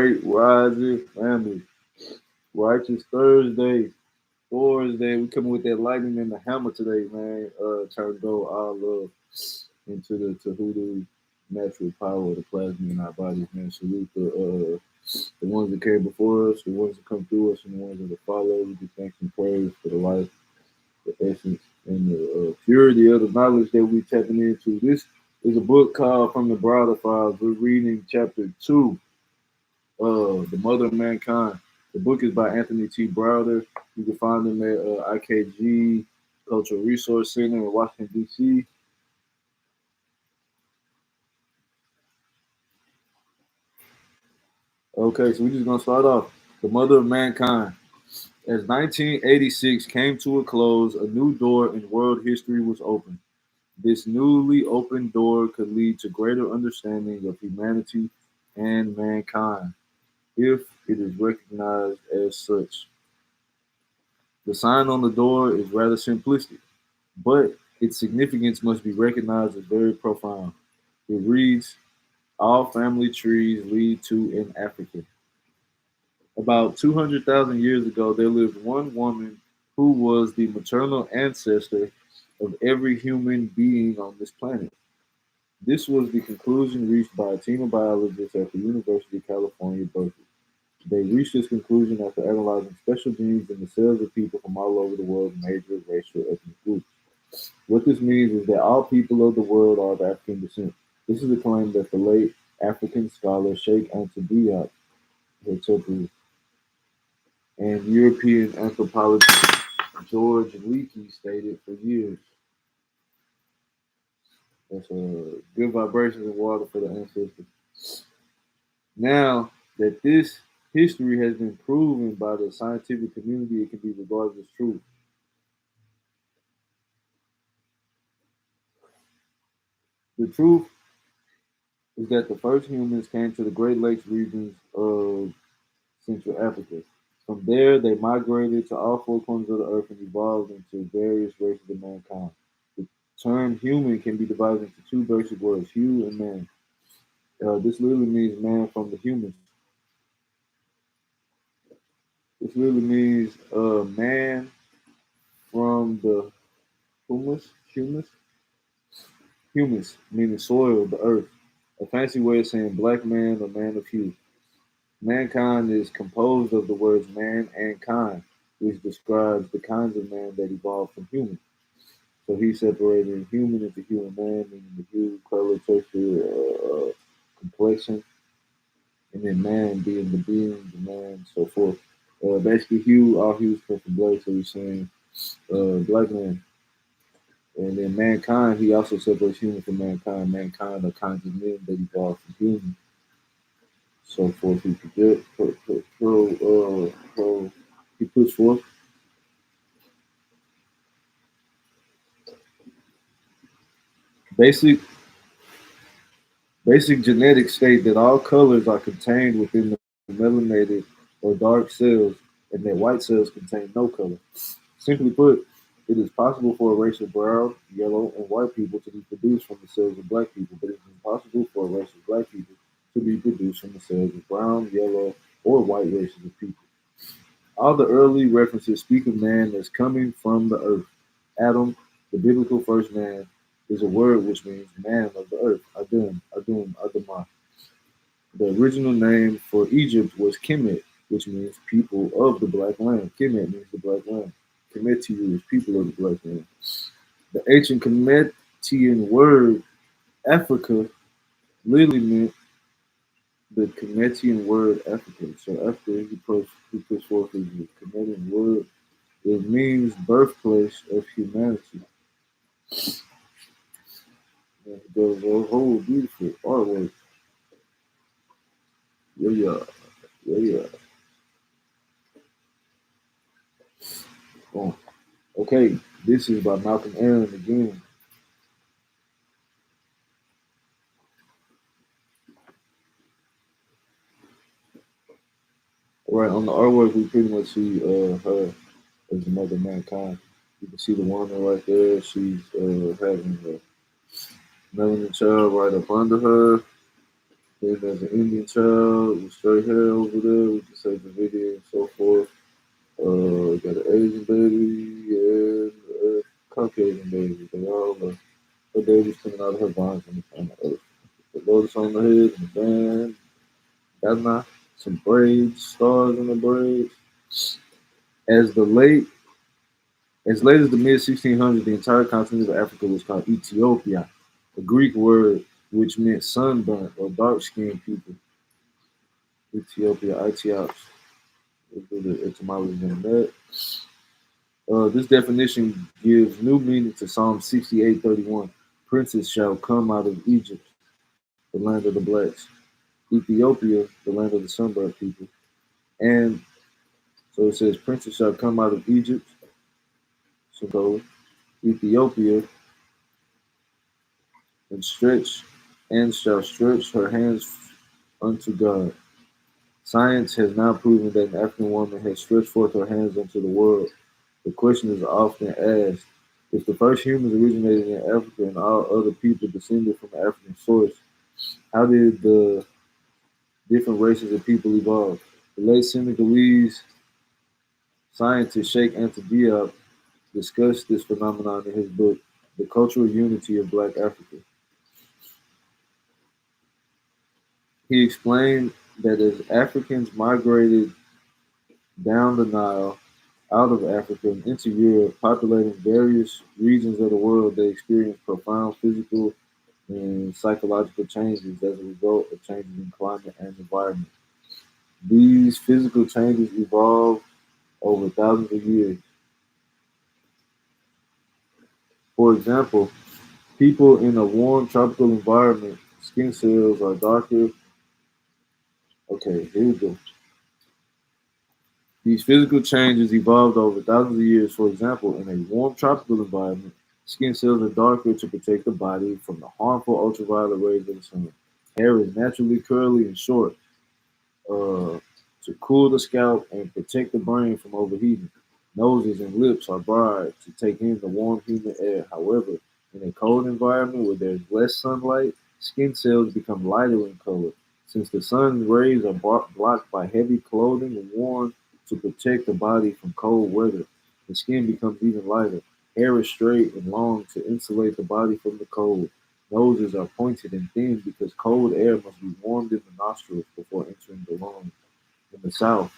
Great Rising family. Righteous Thursday. We coming with that lightning and the hammer today, man. Trying to go all love into the Tahudu natural power of the plasma in our bodies, man. Salute the ones that came before us, the ones that come through us, and the ones that will follow. We give thanks and praise for the life, the essence, and the purity of the knowledge that we tapping into. This is a book called From the Browder Files. We're reading chapter 2, The Mother of Mankind. The book is by Anthony T. Browder. You can find him at IKG Cultural Resource Center in Washington, D.C. Okay, so we're just going to start off. The Mother of Mankind. As 1986 came to a close, a new door in world history was opened. This newly opened door could lead to greater understanding of humanity and mankind if it is recognized as such. The sign on the door is rather simplistic, but its significance must be recognized as very profound. It reads, all family trees lead to an African. About 200,000 years ago, there lived one woman who was the maternal ancestor of every human being on this planet. This was the conclusion reached by a team of biologists at the University of California, Berkeley. They reached this conclusion after analyzing special genes in the cells of people from all over the world's major racial ethnic groups. What this means is that all people of the world are of African descent. This is a claim that the late African scholar Sheikh Anta Diop had taken, and European anthropologist George Leakey stated for years. That's good vibrations and water for the ancestors. Now that this history has been proven by the scientific community, it can be regarded as true. The truth is that the first humans came to the Great Lakes regions of Central Africa. From there, they migrated to all four corners of the earth and evolved into various races of mankind. The term human can be divided into two basic words, hu and man. This literally means man from the humans. This literally means man from the humus, humus, meaning soil, the earth. A fancy way of saying black man or man of hue. Mankind is composed of the words man and kind, which describes the kinds of man that evolved from humans. So he separated human into human man, meaning the hue, color, texture, complexion, and then man being the being, the man, so forth. Basically, hue, all hues come from black, so he's saying black man. And then mankind, he also separates human from mankind. Mankind are kinds of men that evolved from human. So forth, he project, he puts forth. Basic Basic genetics state that all colors are contained within the melanated or dark cells, and that white cells contain no color. Simply put, it is possible for a race of brown, yellow, and white people to be produced from the cells of black people, but it is impossible for a race of black people to be produced from the cells of brown, yellow, or white races of people. All the early references speak of man as coming from the earth. Adam, the biblical first man, is a word which means man of the earth. Adamah. The original name for Egypt was Kemet, which means people of the black land. Kemet means the black land. Kemetiu is people of the black land. The ancient Kemetian word Africa literally meant the Kemetian word African. So after he puts forth his Kemetian word, it means birthplace of humanity. And it does a whole beautiful artwork. Yeah, yeah, yeah, yeah. Oh, okay, this is by Malcolm Aaron again. All right, on the artwork, we pretty much see her as the mother of mankind. You can see the woman right there. She's having a melanin child right up under her. Then there's an Indian child with straight hair over there. We can say the video and so forth. Got an Asian baby and a Caucasian baby. They all the babies coming out of her vines on the earth. The lotus on the head and the band. Got my some braids, stars in the braids. As the late as late as the mid 1600s, the entire continent of Africa was called Ethiopia, a Greek word which meant sunburnt or dark-skinned people. Ethiopia, Ethiops. We'll do the etymology in a minute. This definition gives new meaning to Psalm 68:31. Princes shall come out of Egypt, the land of the blacks. Ethiopia, the land of the sunburnt people. And so it says, princes shall come out of Egypt, so Ethiopia, and stretch and shall stretch her hands unto God. Science has now proven that an African woman has stretched forth her hands unto the world. The question is often asked, if the first humans originated in Africa and all other people descended from African source, how did the different races of people evolve? The late Senegalese scientist Sheikh Anta Diop discussed this phenomenon in his book, The Cultural Unity of Black Africa. He explained that as Africans migrated down the Nile, out of Africa, and into Europe, populating various regions of the world, they experienced profound physical and psychological changes as a result of changes in climate and environment. These physical changes evolved over thousands of years. For example, people in a warm tropical environment, skin cells are darker. Okay, here we go. These physical changes evolved over thousands of years. For example, in a warm tropical environment, skin cells are darker to protect the body from the harmful ultraviolet rays of the sun. Hair is naturally curly and short uh, to cool the scalp and protect the brain from overheating. Noses and lips are broad to take in the warm, humid air. However, in a cold environment where there's less sunlight, skin cells become lighter in color. Since the sun's rays are blocked by heavy clothing and worn to protect the body from cold weather, the skin becomes even lighter. Hair is straight and long to insulate the body from the cold. Noses are pointed and thin because cold air must be warmed in the nostrils before entering the lungs. In the South,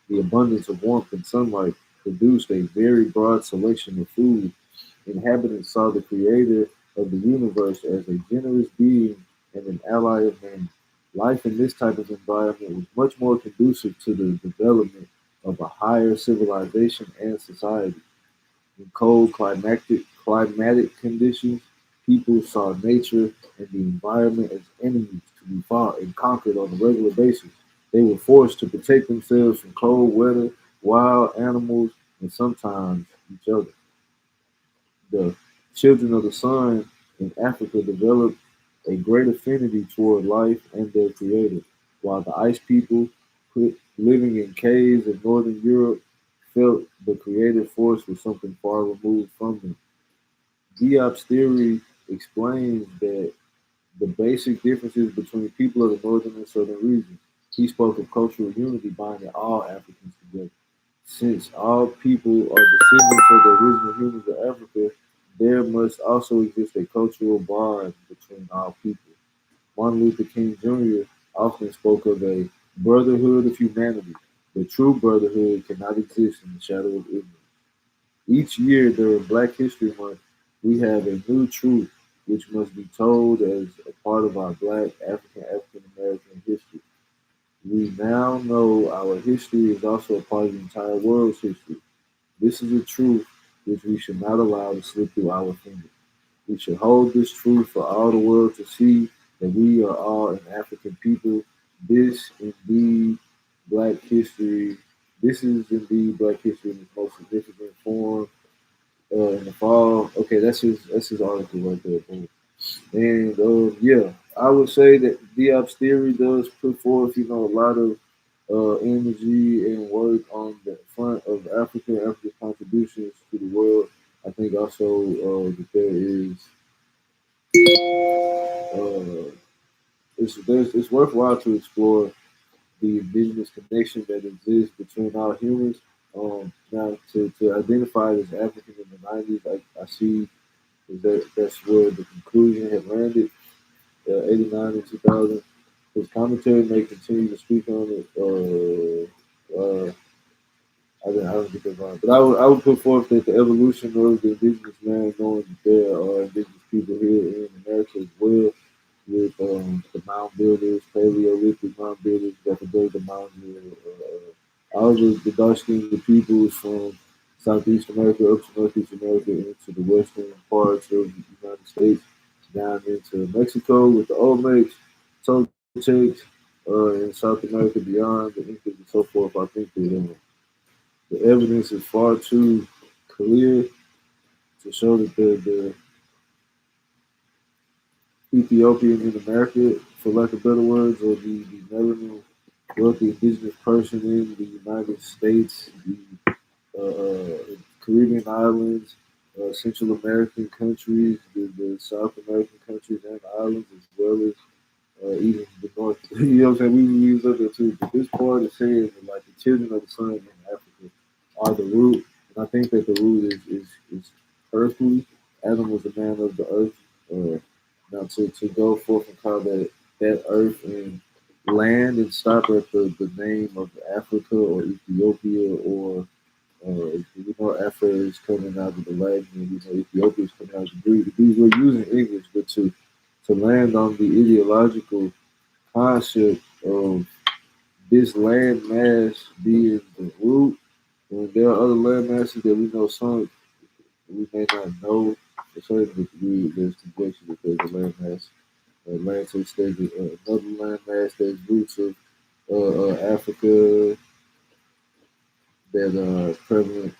the abundance of warmth and sunlight produced a very broad selection of food. Inhabitants saw the creator of the universe as a generous being and an ally of man. Life in this type of environment was much more conducive to the development of a higher civilization and society. In cold climatic conditions, people saw nature and the environment as enemies to be fought and conquered on a regular basis. They were forced to protect themselves from cold weather, wild animals, and sometimes each other. The children of the sun in Africa developed a great affinity toward life and their creator, while the ice people living in caves in northern Europe felt the creative force was something far removed from them. Diop's theory explains that the basic differences between people of the northern and southern regions. He spoke of cultural unity binding all Africans together. Since all people are descendants of the original humans of Africa, there must also exist a cultural bond between all people. Martin Luther King Jr. often spoke of a brotherhood of humanity. The true brotherhood cannot exist in the shadow of ignorance. Each year during Black History Month, we have a new truth which must be told as a part of our Black African American history. We now know our history is also a part of the entire world's history. This is a truth which we should not allow to slip through our fingers. We should hold this truth for all the world to see that we are all an African people. This indeed Black history. This is indeed Black history in its most significant form. In the fall. Okay, that's his article right there. Boom. And yeah, I would say that Diop's theory does put forth, a lot of energy and work on the front of Africa, Africa's contributions to the world. I think also that there uh, it's worthwhile to explore the indigenous connection that exists between all humans. Now, to identify as African in the 90s, I see that's where the conclusion had landed. 89 and 2000. His commentary may continue to speak on it. I don't get that wrong, but I would put forth that the evolution of the indigenous man, knowing that there are indigenous people here in America as well, with the mound builders, Paleolithic mound builders that could build the mounds. All the dark skinned peoples from Southeast America up to Northeast America into the western parts of the United States, down into Mexico with the Olmecs, Toltecs, in South America beyond the Incas and so forth. I think that the evidence is far too clear to show that the Ethiopian in America, for lack of better words, or the melanin wealthy indigenous person in the United States, the Caribbean islands, Central American countries, the South American countries and islands, as well as even the North. You know what I'm saying? We use up there too. But this part is saying that like the children of the sun in Africa are the root, and I think that the root is earthly. Adam was the man of the earth. Now to go forth and call that earth and land and stop at the name of Africa or Ethiopia or we know Africa is coming out of the Latin and we know Ethiopia is coming out of the Greek. These were using English, but to land on the ideological concept of this land mass being the root, when there are other land masses that we know some we may not know to a certain degree there's conjecture that there's a land mass. Atlantis, there's another land mass, there's roots of Africa that are prevalent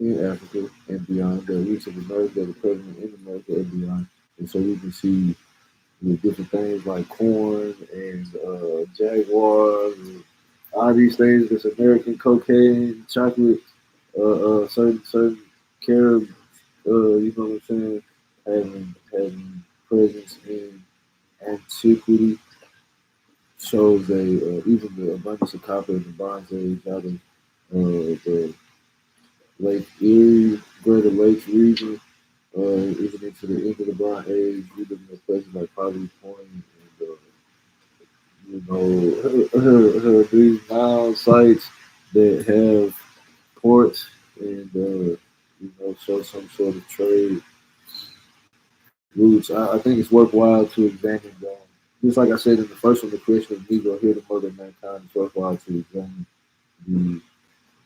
in Africa and beyond, the roots of America that are prevalent in America and beyond. And so we can see different things like corn and jaguars and all these things that's American cocaine, chocolate, certain carib, you know what I'm saying, having presence in antiquity shows even the abundance of copper in the Bronze Age out of the Lake Erie, Greater Lakes region, even into the end of the Bronze Age, we live in places like Pottery Point and these mound sites that have ports and show some sort of trade routes. I think it's worthwhile to examine them. Just like I said in the first one, the creation of Negro here, the mother of mankind, it's worthwhile to examine the,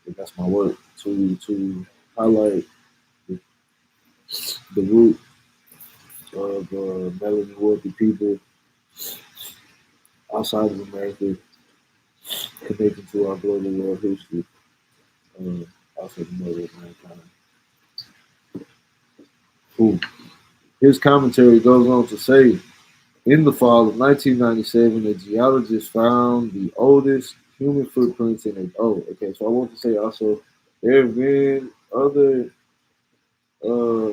and that's my work, to highlight the, the root of melanin wealthy people outside of America connected to our global world history, also the mother of mankind. Cool. His commentary goes on to say, in the fall of 1997, a geologist found the oldest human footprints in a. Oh, okay. So I want to say also, there have been other.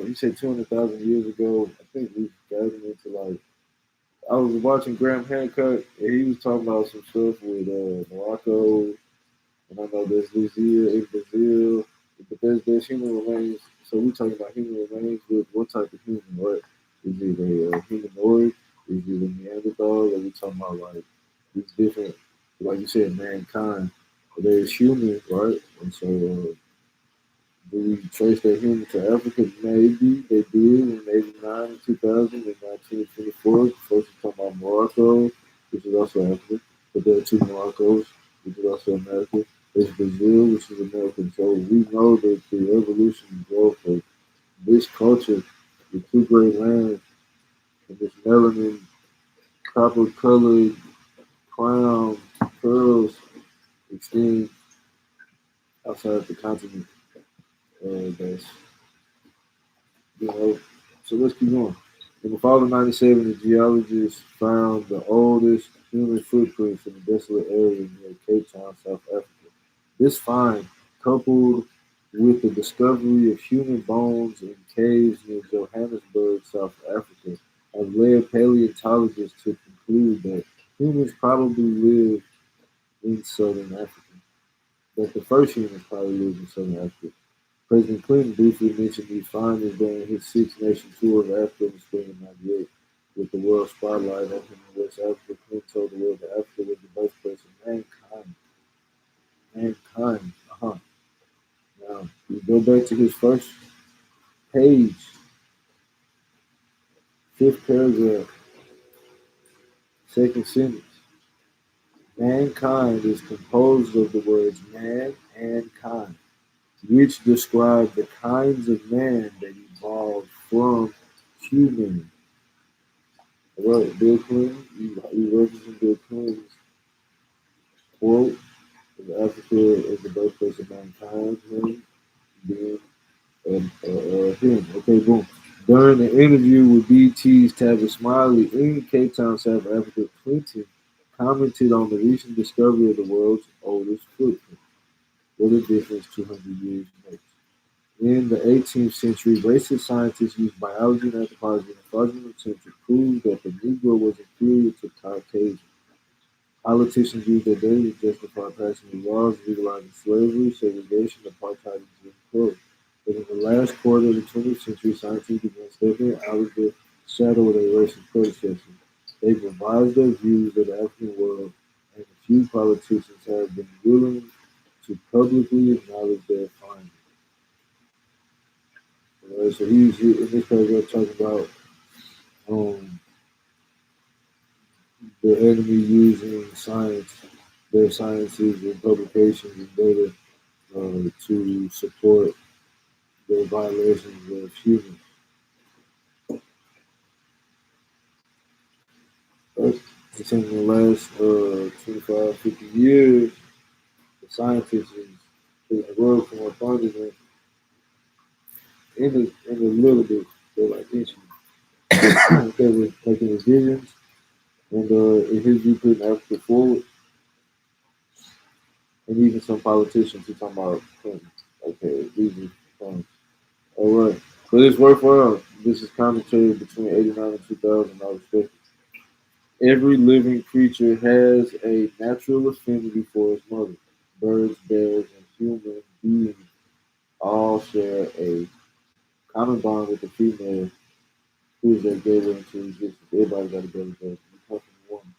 He said 200,000 years ago. I think we've gotten into like. I was watching Graham Hancock, and he was talking about some stuff with Morocco. And I know there's Lucia in Brazil, but there's human remains. So we're talking about human remains with what type of human, right? Is it a humanoid? Is it a Neanderthal? Are we talking about like these different, like you said, mankind? There's humans, right? And so do we trace that human to Africa? Maybe they did in 89 and 2000 and 1924. First, we're talking about Morocco, which is also Africa, but there are two Moroccos, which is also America. There's Brazil, which is American. So we know that the evolution and growth of this culture, the two great lands, and this melanin, copper colored crown, pearls extend outside the continent. That's, you know, so let's keep going. In the fall of 97, the geologists found the oldest human footprints in a desolate area near Cape Town, South Africa. This find, coupled with the discovery of human bones in caves near Johannesburg, South Africa, have led paleontologists to conclude that humans probably lived in southern Africa. That the first humans probably lived in southern Africa. President Clinton briefly mentioned these findings during his six-nation tour of Africa in the spring of '98. With the world spotlight on him in West Africa, Clinton told the world that Africa was the birthplace of mankind. Mankind. Now, you go back to his first page, fifth paragraph, second sentence. Mankind is composed of the words man and kind, which describe the kinds of man that evolved from human. All right, Bill Clinton, you referencing Bill Clinton's quote of Africa is the birthplace of mankind, him, being him. Okay, boom. During an interview with BT's Tavis Smiley in Cape Town, South Africa, Clinton commented on the recent discovery of the world's oldest footprint. What a difference 200 years makes. In the 18th century, racist scientists used biology and anthropology in a fraudulent attempt to prove that the Negro was inferior to Caucasian. Politicians used their data to justify passing laws legalizing slavery, segregation, apartheid, and Jim Crow. But in the last quarter of the 20th century, scientists began stepping out of the shadow of their racist predecessors. They've revised their views of the African world, and a few politicians have been willing to publicly acknowledge their findings. So he's in this paragraph talking about um, the enemy using science, their sciences and publications and data to support the violations of humans. But in the last 25, 50 years, the scientists is the world from abundant in a little bit, they're like issues. They were making decisions, and in his view, putting Africa forward, and even some politicians who talking about Clinton. Okay, these are fun. All right. For this worthwhile, this is commentary between 89 and 2000, I respect. Every living creature has a natural affinity for its mother. Birds, bears, and human beings all share a common bond with the female who is their gateway into existence. Everybody got a baby bird. We come from a woman.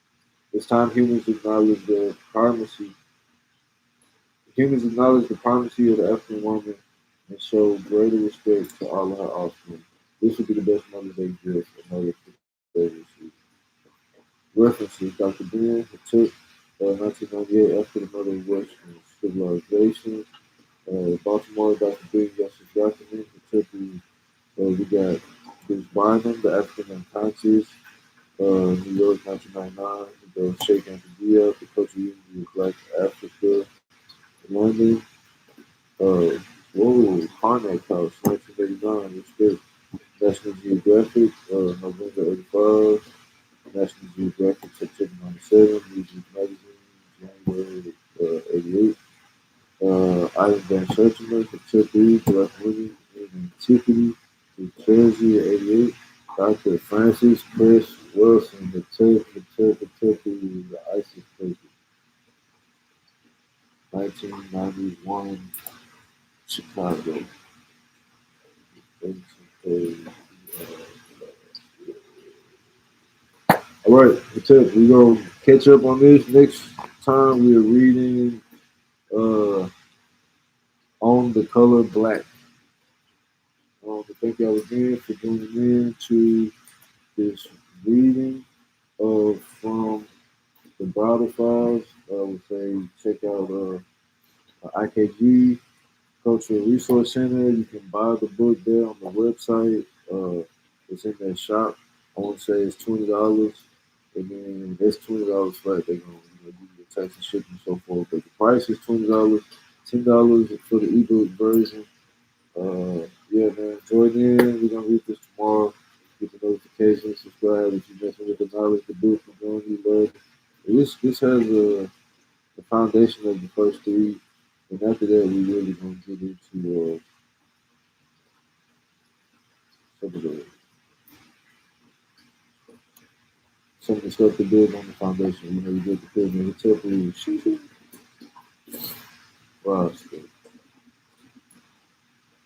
It's time humans acknowledge the primacy of the African woman and show greater respect to all of her offspring. This would be the best Mother's Day gift a mother could ever receive. References: Dr. Ben took 1998 after the mother of Western civilization. Baltimore, Dr. Ben Justice Document. Kentucky, we got Bruce Bynum, The African Unconscious. New York, 1999. The Sheikh Anta The Cultural Unity of Black Africa. London. Harnack House, 1989. Respect. National Geographic, November 85. National Geographic, September 97. Music Magazine, January 88. Ivan Van Sertima, Kentucky, Black Women in Antiquity, New Jersey, 88. Dr. Francis Chris Wilson, Kentucky, the ISIS Paper, 1991, Chicago. All right, we're going to catch up on this. Next time we are reading uh, On the Color Black. Thank y'all again for tuning in to this reading from the Browder Files. I would say check out IKG Cultural Resource Center. You can buy the book there on the website. It's in their shop. I want to say it's $20, and then that's $20 flat. They're gonna give you the tax and shipping and so forth. But the price is $20, $10 for the ebook version. Yeah, man, join in. We're gonna read this tomorrow. Get the notifications, subscribe if you're messing with the knowledge, the book, the going you love. This has the foundation of the first three, and after that, we really gonna get into some of some of the stuff they build on the foundation. You know, you build the pyramid. It's tough for you. Wow.